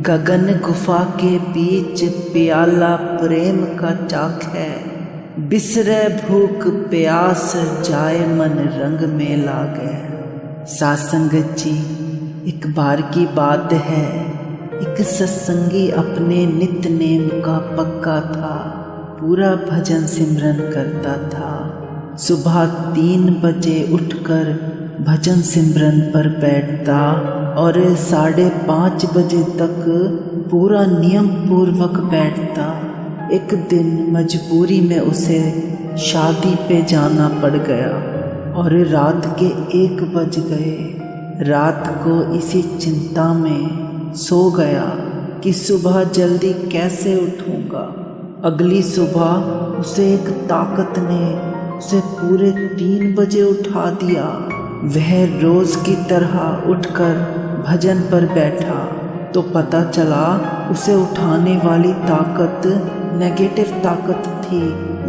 गगन गुफा के बीच प्याला प्रेम का चाक है। बिसरे भूख प्यास जाए मन रंग में लागे। सासंगत जी, एक बार की बात है, एक सत्संगी अपने नित्य नेम का पक्का था। पूरा भजन सिमरन करता था। सुबह 3 बजे उठकर भजन सिमरन पर बैठता और 5:30 बजे तक पूरा नियम पूर्वक बैठता। एक दिन मजबूरी में उसे शादी पे जाना पड़ गया और रात के 1 बज गए। रात को इसी चिंता में सो गया कि सुबह जल्दी कैसे उठूंगा। अगली सुबह उसे एक ताकत ने उसे पूरे 3 बजे उठा दिया। वह रोज की तरह उठकर भजन पर बैठा तो पता चला उसे उठाने वाली ताकत नेगेटिव ताकत थी,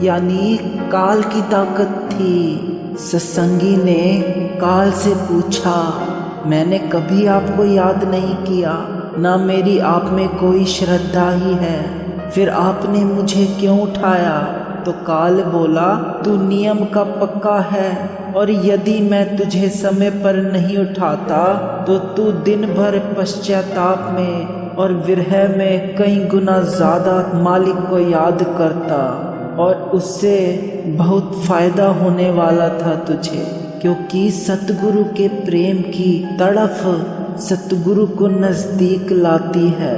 यानी काल की ताकत थी। सत्संगी ने काल से पूछा, मैंने कभी आपको याद नहीं किया, ना मेरी आप में कोई श्रद्धा ही है, फिर आपने मुझे क्यों उठाया? तो काल बोला, तू नियम का पक्का है और यदि मैं तुझे समय पर नहीं उठाता तो तू दिन भर पश्चाताप में और विरह में कई गुना ज्यादा मालिक को याद करता और उससे बहुत फायदा होने वाला था तुझे, क्योंकि सतगुरु के प्रेम की तड़फ सतगुरु को नजदीक लाती है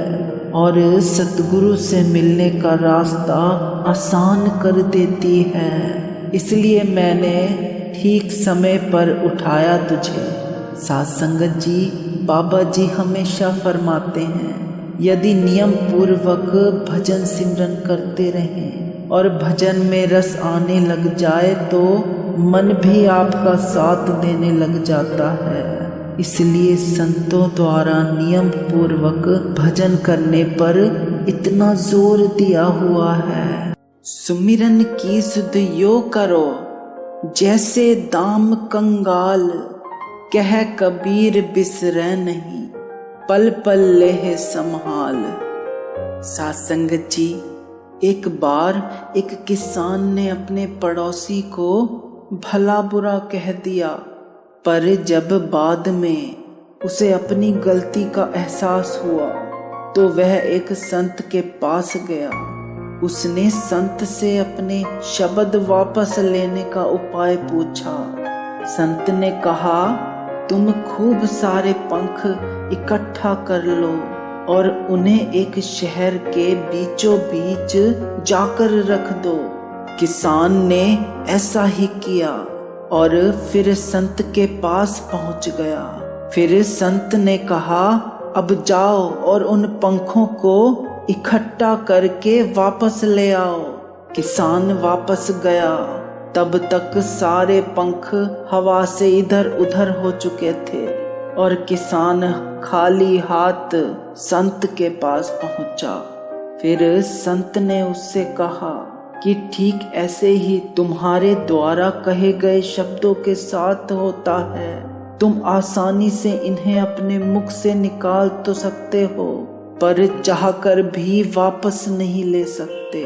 और सतगुरु से मिलने का रास्ता आसान कर देती है। इसलिए मैंने ठीक समय पर उठाया तुझे। सासंगत जी, बाबा जी हमेशा फरमाते हैं, यदि नियम पूर्वक भजन सिमरन करते रहें और भजन में रस आने लग जाए तो मन भी आपका साथ देने लग जाता है। इसलिए संतों द्वारा नियम पूर्वक भजन करने पर इतना जोर दिया हुआ है। सुमिरन की सुध यो करो, जैसे दाम कंगाल, कह कबीर बिसरै नहीं, पल पल लेह संभाल। सासंगत जी, एक बार एक किसान ने अपने पड़ोसी को भला बुरा कह दिया, पर जब बाद में उसे अपनी गलती का एहसास हुआ तो वह एक संत के पास गया। उसने संत से अपने शब्द वापस लेने का उपाय पूछा। संत ने कहा, तुम खूब सारे पंख इकट्ठा कर लो और उन्हें एक शहर के बीचों बीच जाकर रख दो। किसान ने ऐसा ही किया और फिर संत के पास पहुंच गया। फिर संत ने कहा, अब जाओ और उन पंखों को इकट्ठा करके वापस ले आओ। किसान वापस गया, तब तक सारे पंख हवा से इधर उधर हो चुके थे और किसान खाली हाथ संत के पास पहुंचा। फिर संत ने उससे कहा कि ठीक ऐसे ही तुम्हारे द्वारा कहे गए शब्दों के साथ होता है। तुम आसानी से इन्हें अपने मुख से निकाल तो सकते हो, पर चाहकर भी वापस नहीं ले सकते।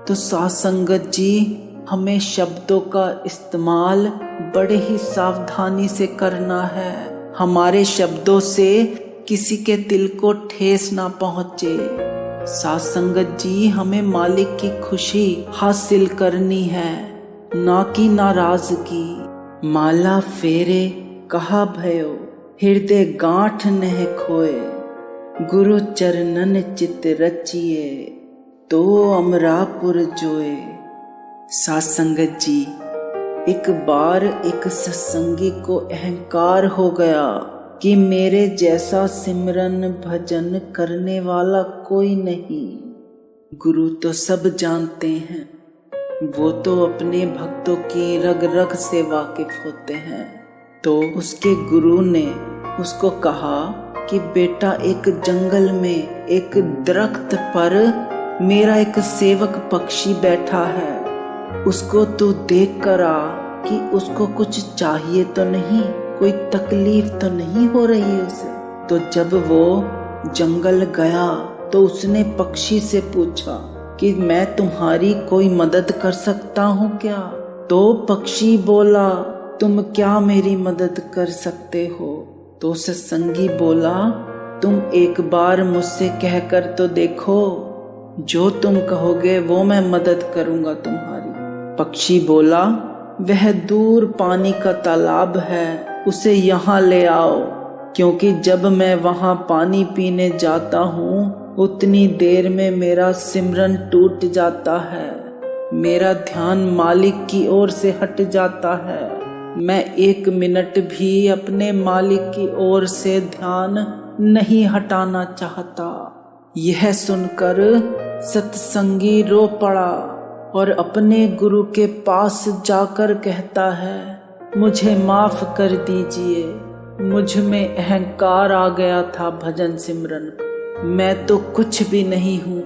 तो सासंगत जी, हमें शब्दों का इस्तेमाल बड़े ही सावधानी से करना है। हमारे शब्दों से किसी के दिल को ठेस ना पहुंचे। सासंगत जी, हमें मालिक की खुशी हासिल करनी है, ना कि नाराजगी। माला फेरे कहा भयो, हृदय गांठ नह खोए, गुरु चरणन चित रचिए, तो अमरापुर जोए। सासंगत जी, एक बार एक सत्संगी को अहंकार हो गया कि मेरे जैसा सिमरन भजन करने वाला कोई नहीं। गुरु तो सब जानते हैं, वो तो अपने भक्तों की रग रग से वाकिफ होते हैं। तो उसके गुरु ने उसको कहा कि बेटा, एक जंगल में एक दरख्त पर मेरा एक सेवक पक्षी बैठा है, उसको तू देख कर आ कि उसको कुछ चाहिए तो नहीं, कोई तकलीफ तो नहीं हो रही उसे। तो जब वो जंगल गया तो उसने पक्षी से पूछा कि मैं तुम्हारी कोई मदद कर सकता हूँ क्या? तो पक्षी बोला, तुम क्या मेरी मदद कर सकते हो? तो सत्संगी बोला, तुम एक बार मुझसे कहकर तो देखो, जो तुम कहोगे वो मैं मदद करूंगा तुम्हारी। पक्षी बोला, वह दूर पानी का तालाब है, उसे यहाँ ले आओ, क्योंकि जब मैं वहाँ पानी पीने जाता हूँ उतनी देर में मेरा सिमरन टूट जाता है, मेरा ध्यान मालिक की ओर से हट जाता है। मैं 1 मिनट भी अपने मालिक की ओर से ध्यान नहीं हटाना चाहता। यह सुनकर सत्संगी रो पड़ा और अपने गुरु के पास जाकर कहता है, मुझे माफ कर दीजिए, मुझ में अहंकार आ गया था भजन सिमरन का। मैं तो कुछ भी नहीं हूँ,